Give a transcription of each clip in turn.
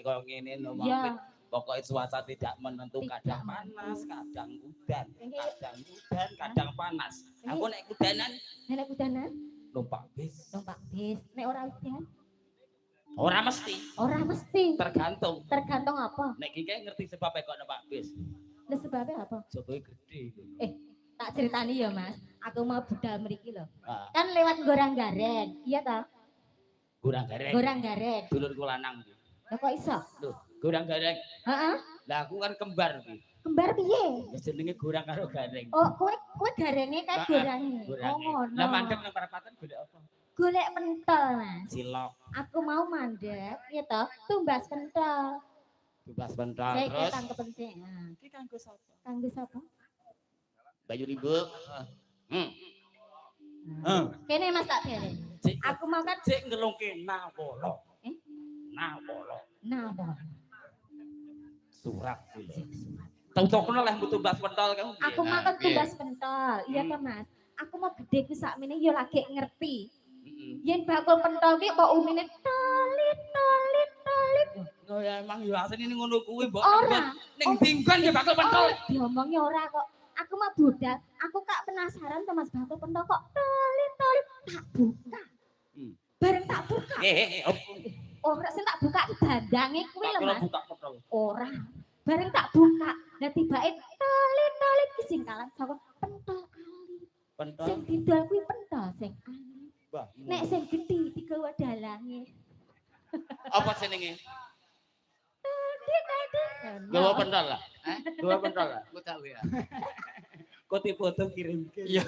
kaya ngene lho Iya. pokoknya cuaca tidak menentu kadang panas kadang udan kadang panas aku nek kudanan numpak bis nek ora udan ora mesti tergantung apa nek iki ngerti sebab kok numpak bis lha sebabnya apa jodohe gede tak ceritani ya Mas aku mau budal mriki lho ah. Kan lewat Gorang Gareng iya ta Gorang Gareng dulurku lanang lho kok iso lho Gorang Gareng heeh lah aku kan kembar iki kembar piye ya jenenge Gorang karo Gareng oh kowe garenge kae gorange oh ngono lah mandeg nang perapatan golek apa golek pentol Mas cilok aku mau mandek ya toh tumbas pentol terus saya tangkepen sih iki kanggo sapa Bayu Rimbo kene Mas tak dereng aku mau kan cek ngelungke Napolo surat tau-tau leh tumbas pentol kamu aku mau kan tumbas pentol iya kan Mas aku mau gede ku sakmene yo lagi ngerti yen bakul pentol ki kok umine tolit oh ya emang yo asline ngono kuwi mbok ora ning dinggon ya bakul pentol diomongnya ora kok aku mau budal aku kak penasaran sama Mas bakul pentol kok tolit tak buka bareng tak buka ora sing tak buka ki dandange kuwi lho Mas ora bareng tak buka lah tibake tolit ki singkalan saka pentol sing didol kuwi pentol sing nek sing gedhi digawa dalange apa jenenge gawa pentol lah gawa pentol lah ku tak ya kok foto kirim iya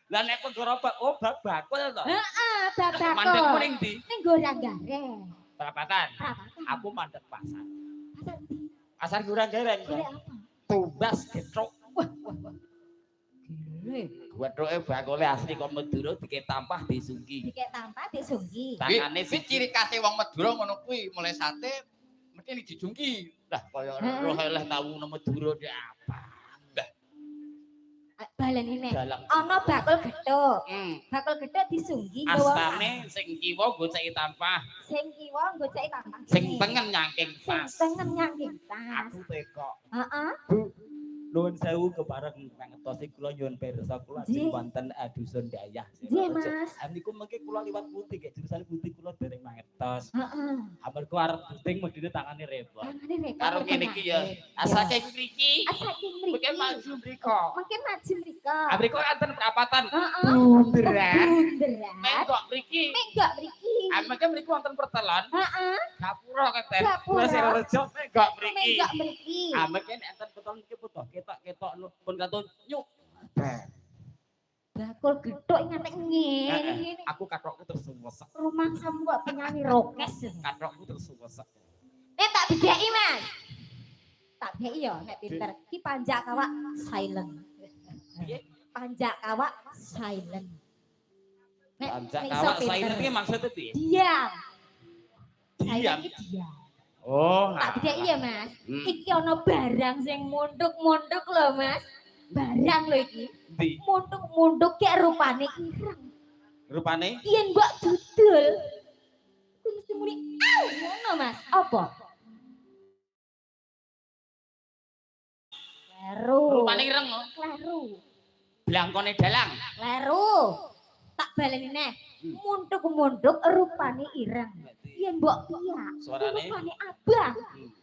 lah nek penggoro bakul to heeh bakul mandek ning ndi ning Gorang Gareng perapatan aku mandek pasar Gorang Gareng tumbas getruk Wedhoke bakule asli kok Madura dikek tampah disungki. Tangane wis ciri khas wong Madura ngono kuwi, mulai sate mesti dijungki. Lah kaya roh eleh tahu nang Madura ki apa. Lah. Baleni nek ana bakul gethuk. Bakul gethuk disungki nggawa. Astane sing kiwa goceki tampah. Sing tengen nyangking tas. Aku tekok. Heeh. Nuwun sewu kepareng ngetosi kula nyuwun pirsa kula ajeng wonten dusun Dayah. Nggih, Mas. Niku mengke kula liwat putih gek jurusan putih kula dereng mangertos. Heeh. Amarga arep puting medine tangane repot. Karo ngene iki ya. Asake mriki. Mengke maju mriko. Mriko kanten perapatan. Bunderan. Menggok mriki. Mengke mriki wonten pertelon. Heeh. Gapura keten. Wis rejo menggok mriki. Mengke enten pertelon iki putuh ketok pun katun nyuk. Bakul gethuk ngantek ngene. Aku kathokku terus suwesek. Rumah samu kok penyanyi rokes. Kathokku terus suwesek. Tak bedheki, Mas. Tak bedheki ya nek pinter. Ki panjak kawak silent. Panjak kawak silent. Nek panjak kawak silent iki maksudnya piye? Diam. Diam. Oh, tak bedheki ya, Mas. Iki ana barang sing munduk-munduk lho, Mas. Barang lho iki. Munduk-munduk kayak rupane ireng. Rupane? Yen mbok dudul. Kuwi mesti muni, "Au!" ngono, Mas. Apa? Kleru. Rupane ireng lho. Kleru. Blangkone dalang. Kleru. Tak baleni neh. Munduk-munduk rupane ireng. Yen mbok piyak. Suarane rupane abang.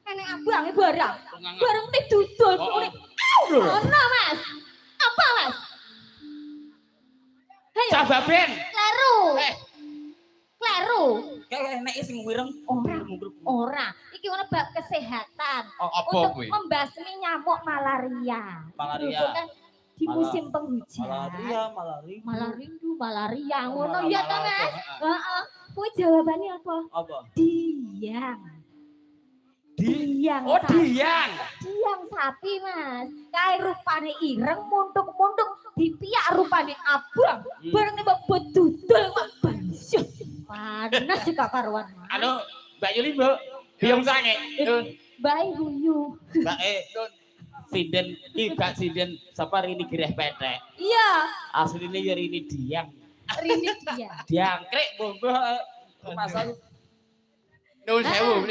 Enek abange barang. Bareng didudul muni, "Au!" ngono, Mas. Apa, Mas? Hayo. Cababen. Kleru. Kleru. Kayak enek sing wireng. Ora. Iki ono bab kesehatan. Apa kuwi? Untuk membasmi nyamuk malaria. Kan di musim penghujan. Malaria ngono ya ta, Mas? Heeh. Kuwi jawabane apa? Apa? Diang. Oh, diang. Diang sapi, Mas. Kae rupane ireng, munduk-munduk, dipiak rupane abang. Bareng mbok dudul kok bansyuh. Panas sih Kak karuan. Anu, Mbak Yuli, Mbak. Biong sange. Mbak Yuyu. Mbak sinden iki gak sinden sapa Rini Gireh Petek. Iya. Asline ya Rini Diang. Rini Diang. Diangkrek mbok masal. Nuwun sewu